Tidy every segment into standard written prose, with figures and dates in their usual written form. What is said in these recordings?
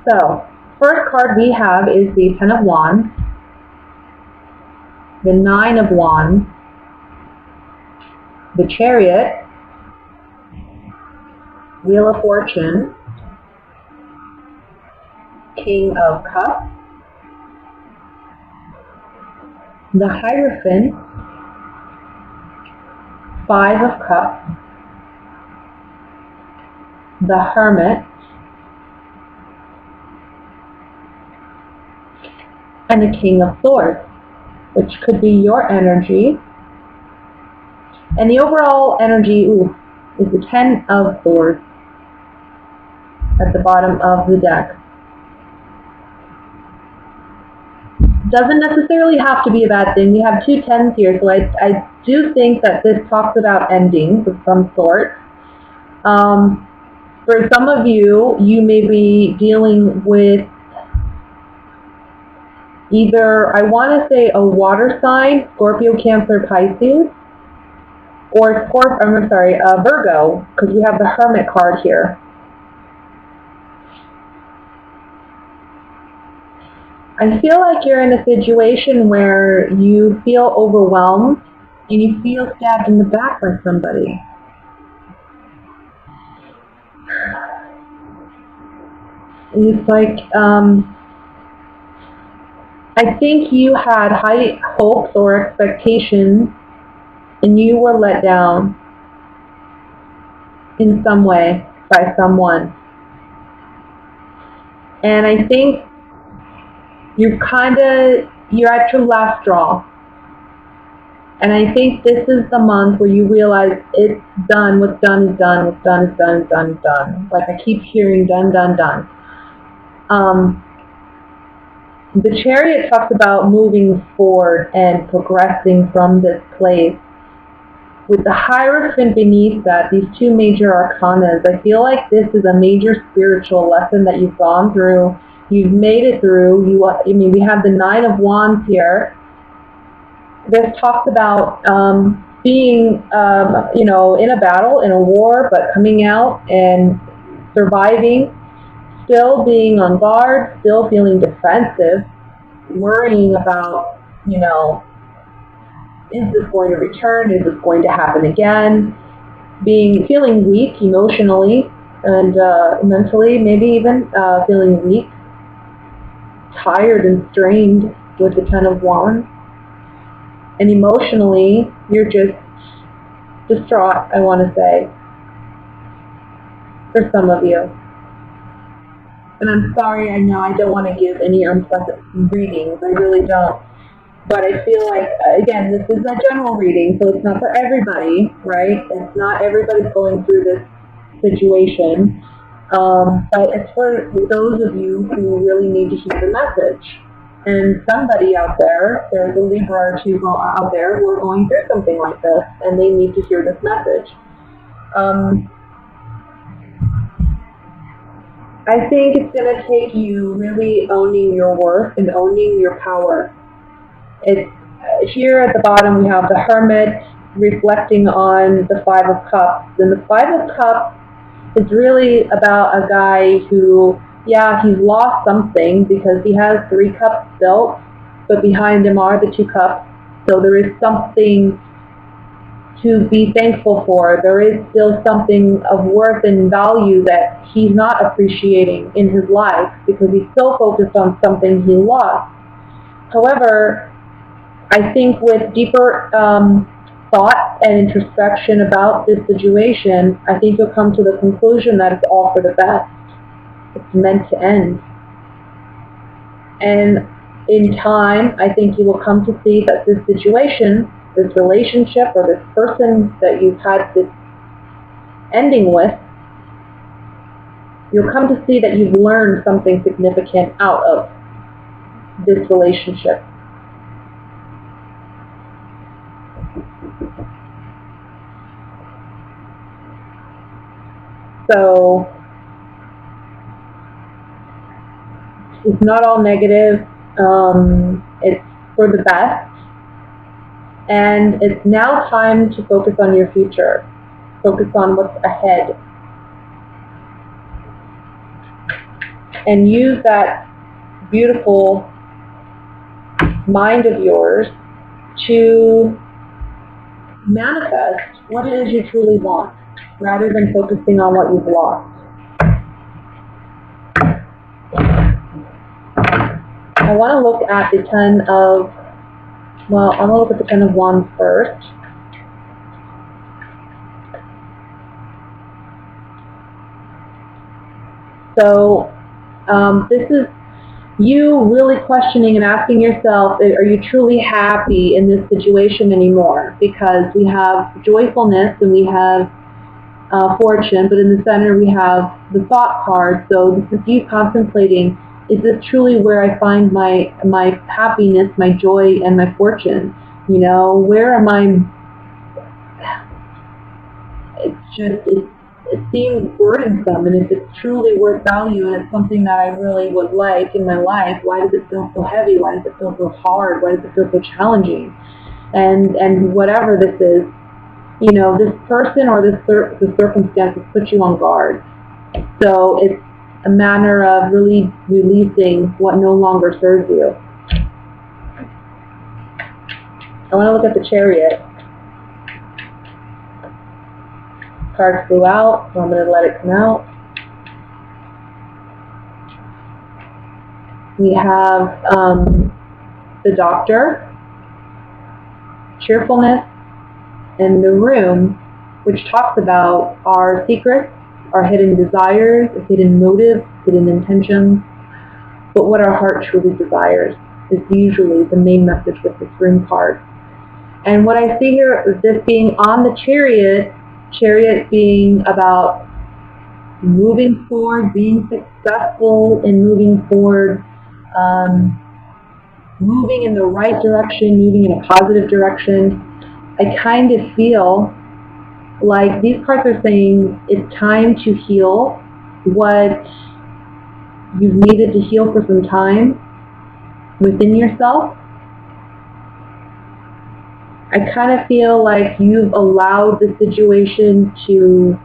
So, first card we have is the Ten of Wands, the Nine of Wands, the Chariot, Wheel of Fortune, King of Cups, the Hierophant, Five of Cups, the Hermit, and the King of Swords, which could be your energy. And the overall energy is the Ten of Swords at the bottom of the deck. Doesn't necessarily have to be a bad thing. We have two tens here, so I do think that this talks about endings of some sort. For some of you, you may be dealing with either, I want to say, a water sign, Scorpio, Cancer, Pisces, or Virgo, because we have the Hermit card here. I feel like you're in a situation where you feel overwhelmed and you feel stabbed in the back by somebody. It's like, I think you had high hopes or expectations and you were let down in some way by someone. And I think you're at your last straw. And I think this is the month where you realize it's done, what's done is done, what's done is done, is done is done. Like I keep hearing done, done, done. The Chariot talks about moving forward and progressing from this place. With the Hierophant beneath that, these two major arcanas, I feel like this is a major spiritual lesson that you've gone through. You've made it through. We have the Nine of Wands here. This talks about being, in a battle, in a war, but coming out and surviving, still being on guard, still feeling defensive, worrying about, is this going to return? Is this going to happen again? Feeling weak emotionally and mentally, maybe even feeling weak, tired and strained with the Ten of Wands. And emotionally, you're just distraught, I want to say, for some of you. And I'm sorry, I know I don't want to give any unpleasant readings, I really don't. But I feel like, again, this is a general reading, so it's not for everybody, right? It's not everybody's going through this situation. But it's for those of you who really need to hear the message. And somebody out there, there's a Libra or two out there who are going through something like this, and they need to hear this message. I think it's going to take you really owning your worth and owning your power. It's here at the bottom we have the Hermit reflecting on the Five of Cups. And the Five of Cups is really about a guy who, he's lost something because he has 3 cups built, but behind him are the 2 cups. So there is something to be thankful for. There is still something of worth and value that he's not appreciating in his life because he's so focused on something he lost. However, I think with deeper thought and introspection about this situation, I think you'll come to the conclusion that it's all for the best. It's meant to end. And in time, I think you will come to see that this situation, this relationship, or this person that you've had this ending with, you'll come to see that you've learned something significant out of this relationship. So it's not all negative. It's for the best. And it's now time to focus on your future. Focus on what's ahead. and use that beautiful mind of yours to manifest what it is you truly want, rather than focusing on what you've lost. I want to look at the I want to look at the Ten of Wands first. So this is you really questioning and asking yourself, are you truly happy in this situation anymore? Because we have joyfulness and we have fortune, but in the center we have the thought card. So this is you contemplating, is this truly where I find my happiness, my joy, and my fortune? You know, where am I? It seems burdensome, and if it's truly worth value and it's something that I really would like in my life, why does it feel so heavy? Why does it feel so hard? Why does it feel so challenging? And whatever this is, you know, this person or the circumstances put you on guard. So it's a matter of really releasing what no longer serves you. I want to look at the Chariot. Card flew out, so I'm going to let it come out. We have the Doctor, cheerfulness, and the Room, which talks about our secrets, our hidden desires, hidden motives, hidden intentions. But what our heart truly desires is usually the main message with this Room card. And what I see here is this being on the Chariot being about moving forward, being successful in moving forward, moving in the right direction, moving in a positive direction. I kind of feel like these cards are saying it's time to heal what you've needed to heal for some time within yourself. I kind of feel like you've allowed the situation to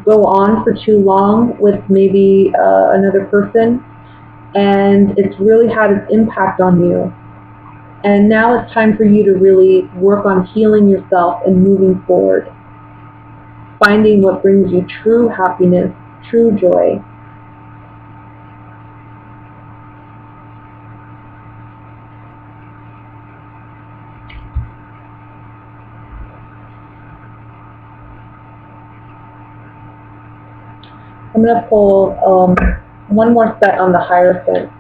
go on for too long with maybe another person, and it's really had its impact on you. And now it's time for you to really work on healing yourself and moving forward, finding what brings you true happiness, true joy. I'm going to pull one more set on the Hierophant.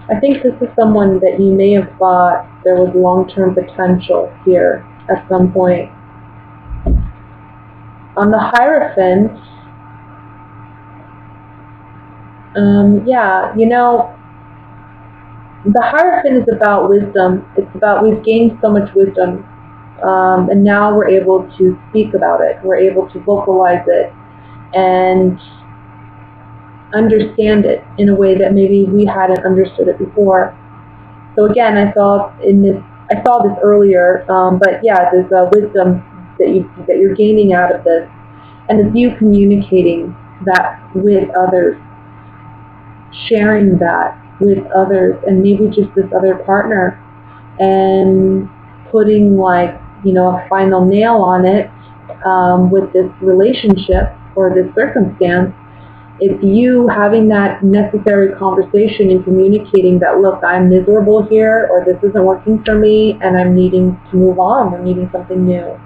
I think this is someone that you may have thought there was long-term potential here at some point. On the Hierophant, yeah, you know, the Hierophant is about wisdom. It's about we've gained so much wisdom. And now we're able to speak about it. We're able to vocalize it and understand it in a way that maybe we hadn't understood it before. So again, I saw this earlier, but yeah, there's a wisdom that you're gaining out of this, and it's you communicating that with others, sharing that with others, and maybe just this other partner, and putting like, you know, a final nail on it with this relationship or this circumstance. It's you having that necessary conversation and communicating that, look, I'm miserable here, or this isn't working for me, and I'm needing to move on. I'm needing something new.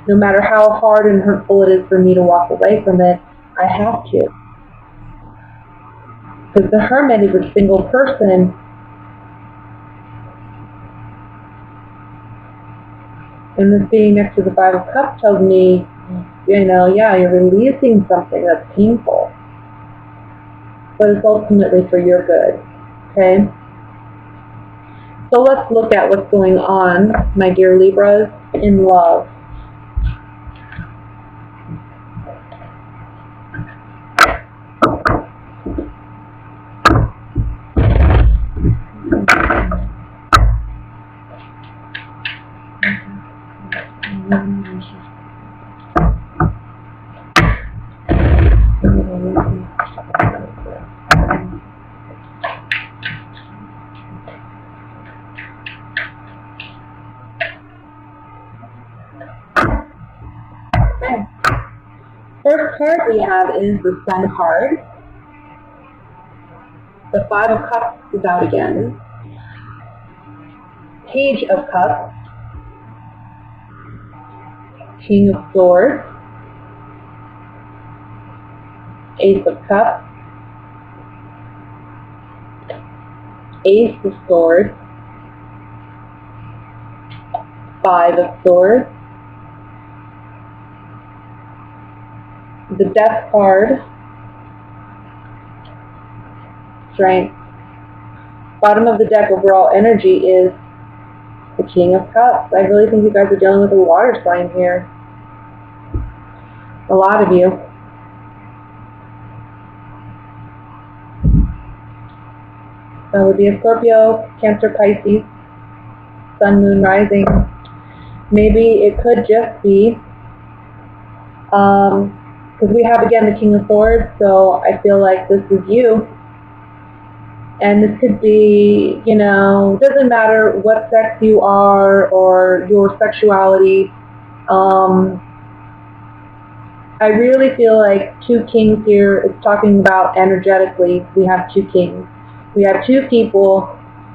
No matter how hard and hurtful it is for me to walk away from it, I have to. Because the Hermit is a single person. And this being next to the Five of Cups tells me, you know, yeah, you're releasing something that's painful. But it's ultimately for your good, okay? So let's look at what's going on, my dear Libras, in love. card we have is the Sun card. The Five of Cups is out again. Page of Cups. King of Swords. Ace of Cups. Ace of Swords. Five of Swords. The Death card. Strength. Bottom of the deck overall energy is the King of Cups. I really think you guys are dealing with a water sign here. A lot of you. That would be a Scorpio, Cancer, Pisces, Sun, Moon, Rising. Maybe it could just be, because we have again the King of Swords, so I feel like this is you. And this could be, you know, doesn't matter what sex you are or your sexuality. I really feel like two kings here is talking about energetically. We have two kings. We have two people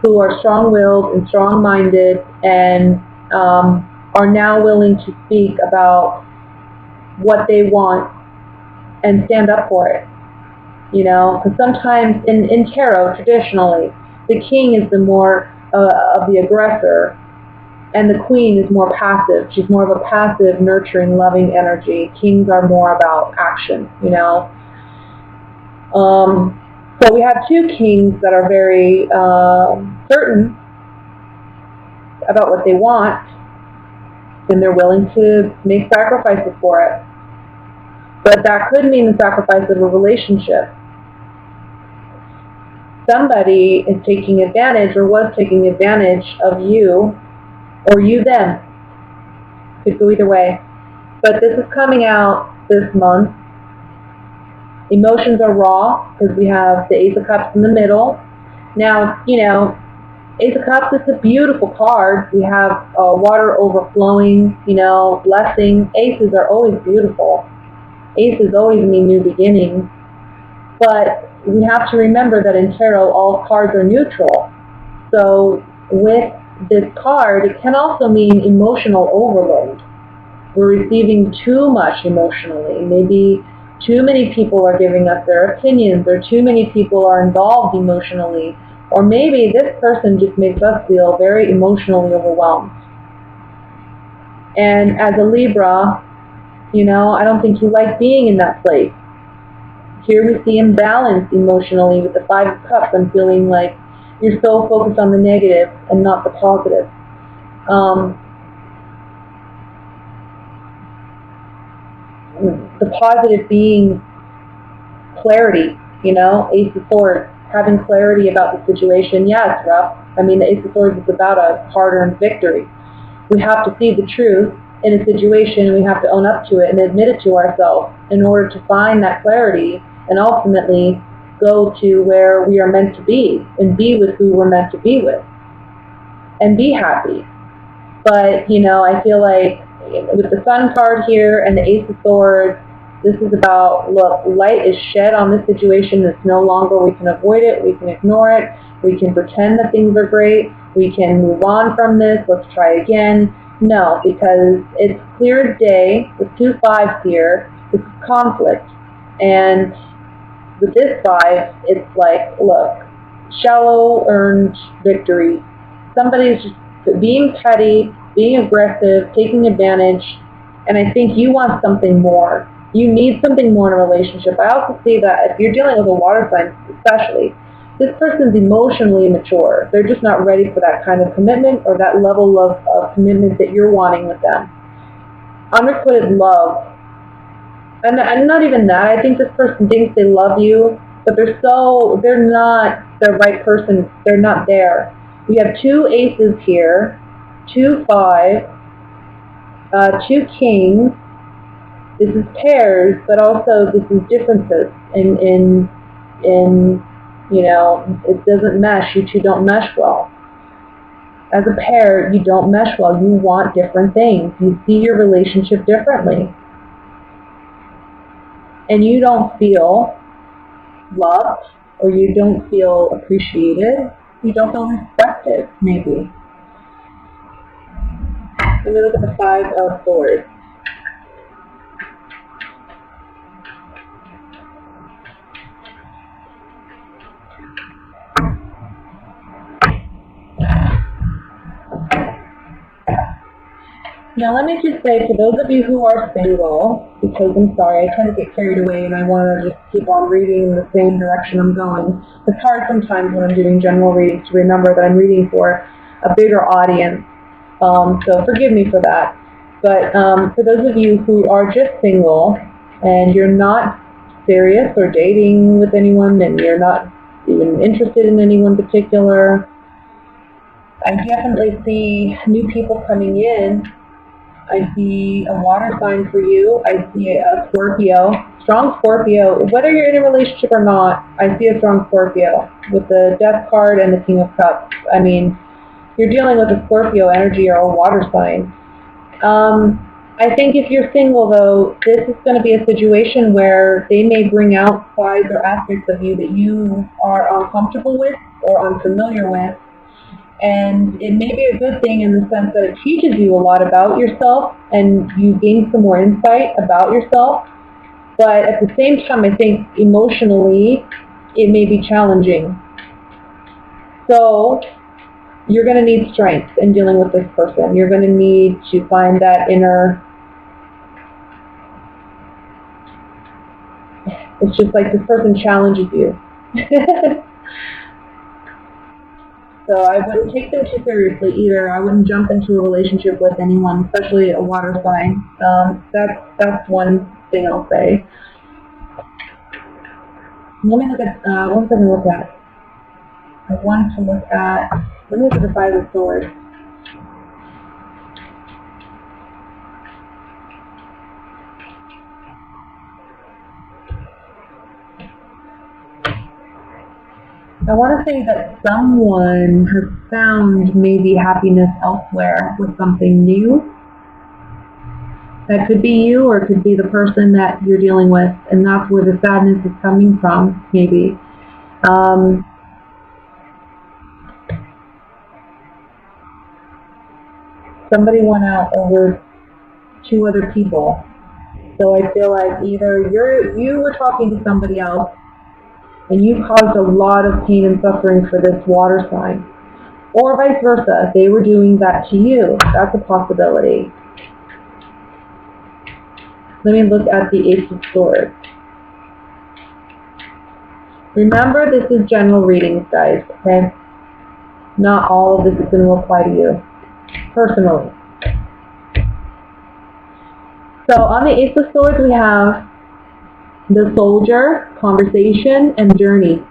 who are strong-willed and strong-minded and are now willing to speak about what they want and stand up for it. You know, because sometimes in tarot, traditionally, the king is the more of the aggressor, and the queen is more passive. She's more of a passive, nurturing, loving energy. Kings are more about action, you know. So we have two kings that are very certain about what they want, and they're willing to make sacrifices for it. But that could mean the sacrifice of a relationship. Somebody is taking advantage or was taking advantage of you, or you them. Could go either way. But this is coming out this month. Emotions are raw because we have the Ace of Cups in the middle. Now, you know, Ace of Cups is a beautiful card. We have water overflowing, you know, blessing. Aces are always beautiful. Aces always mean new beginnings. But we have to remember that in tarot, all cards are neutral. So with this card, it can also mean emotional overload. We're receiving too much emotionally. Maybe too many people are giving us their opinions, or too many people are involved emotionally. Or maybe this person just makes us feel very emotionally overwhelmed. And as a Libra, you know, I don't think you like being in that place. Here we see imbalance emotionally with the Five of Cups. I'm feeling like you're so focused on the negative and not the positive. The positive being clarity, you know, Ace of Swords, having clarity about the situation. Yeah, it's rough. I mean, the Ace of Swords is about a hard-earned victory. We have to see the truth in a situation, and we have to own up to it and admit it to ourselves in order to find that clarity and ultimately go to where we are meant to be and be with who we're meant to be with and be happy. But, you know, I feel like with the Sun card here and the Ace of Swords, this is about, look, light is shed on this situation. It's no longer, we can avoid it, we can ignore it, we can pretend that things are great, we can move on from this, let's try again. No, because it's clear as day, with two fives here, this is conflict. And with this five, it's like, look, shallow earned victory. Somebody's just being petty, being aggressive, taking advantage, and I think you want something more. You need something more in a relationship. I also see that if you're dealing with a water sign especially, this person's emotionally immature. They're just not ready for that kind of commitment or that level of commitment that you're wanting with them. I'm going to put it love. And not even that. I think this person thinks they love you, but they're not the right person. They're not there. We have two aces here, two fives, two kings. This is pairs, but also this is differences in you know, it doesn't mesh. You two don't mesh well. As a pair, you don't mesh well. You want different things. You see your relationship differently. and you don't feel loved, or you don't feel appreciated, you don't feel respected, maybe. Let me look at the Five of Swords. Now let me just say, for those of you who are single, because I'm sorry, I tend to get carried away and I want to just keep on reading in the same direction I'm going. It's hard sometimes when I'm doing general readings to remember that I'm reading for a bigger audience. So forgive me for that. But for those of you who are just single and you're not serious or dating with anyone and you're not even interested in anyone particular, I definitely see new people coming in. I see a water sign for you. I see a Scorpio, strong Scorpio. Whether you're in a relationship or not, I see a strong Scorpio with the Death card and the King of Cups. I mean, you're dealing with a Scorpio energy or a water sign. I think if you're single, though, this is going to be a situation where they may bring out sides or aspects of you that you are uncomfortable with or unfamiliar with. And it may be a good thing in the sense that it teaches you a lot about yourself and you gain some more insight about yourself. But at the same time, I think emotionally, it may be challenging. So you're going to need strength in dealing with this person. You're going to need to find that inner... It's just like this person challenges you. So I wouldn't take them too seriously either. I wouldn't jump into a relationship with anyone, especially a water sign. That's one thing I'll say. Let me look at, what was I going to look at? I want to look at, let me look at the Five of Swords. I want to say that someone has found maybe happiness elsewhere with something new. That could be you, or it could be the person that you're dealing with, and that's where the sadness is coming from, maybe. Somebody went out over two other people. So I feel like either you were talking to somebody else, and you caused a lot of pain and suffering for this water sign. Or vice versa, they were doing that to you. That's a possibility. Let me look at the Ace of Swords. Remember, this is general readings, guys, okay? Not all of this is going to apply to you, personally. So on the Ace of Swords, we have the Soldier, Conversation, and Journey.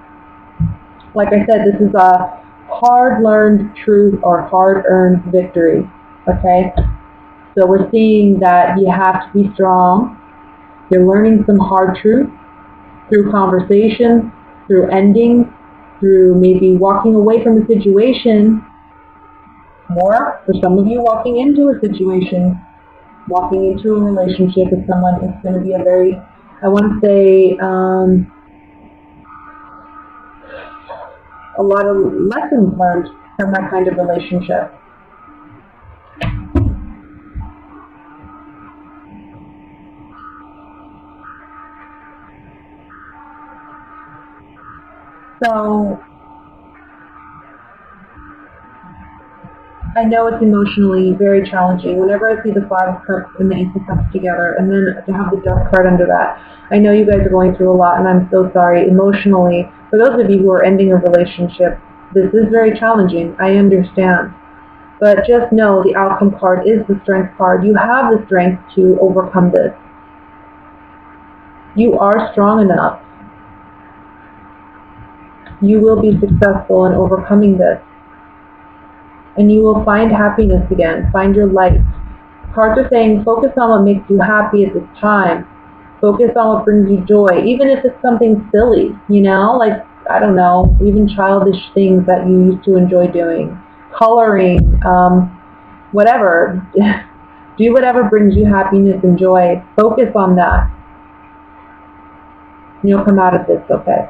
Like I said, this is a hard-learned truth or hard-earned victory, okay? So we're seeing that you have to be strong. You're learning some hard truth through conversation, through endings, through maybe walking away from a situation, or for some of you, walking into a situation, walking into a relationship with someone. It's going to be a very, I want to say, a lot of lessons learned from that kind of relationship. So I know it's emotionally very challenging. Whenever I see the Five of Cups and the Ace of Cups together, and then to have the Death card under that, I know you guys are going through a lot, and I'm so sorry. Emotionally, for those of you who are ending a relationship, this is very challenging. I understand. But just know the outcome card is the Strength card. You have the strength to overcome this. You are strong enough. You will be successful in overcoming this. And you will find happiness again. Find your light. Cards are saying focus on what makes you happy at this time. Focus on what brings you joy. Even if it's something silly, you know, like, I don't know, even childish things that you used to enjoy doing. Coloring, whatever. Do whatever brings you happiness and joy. Focus on that. You'll come out of this okay.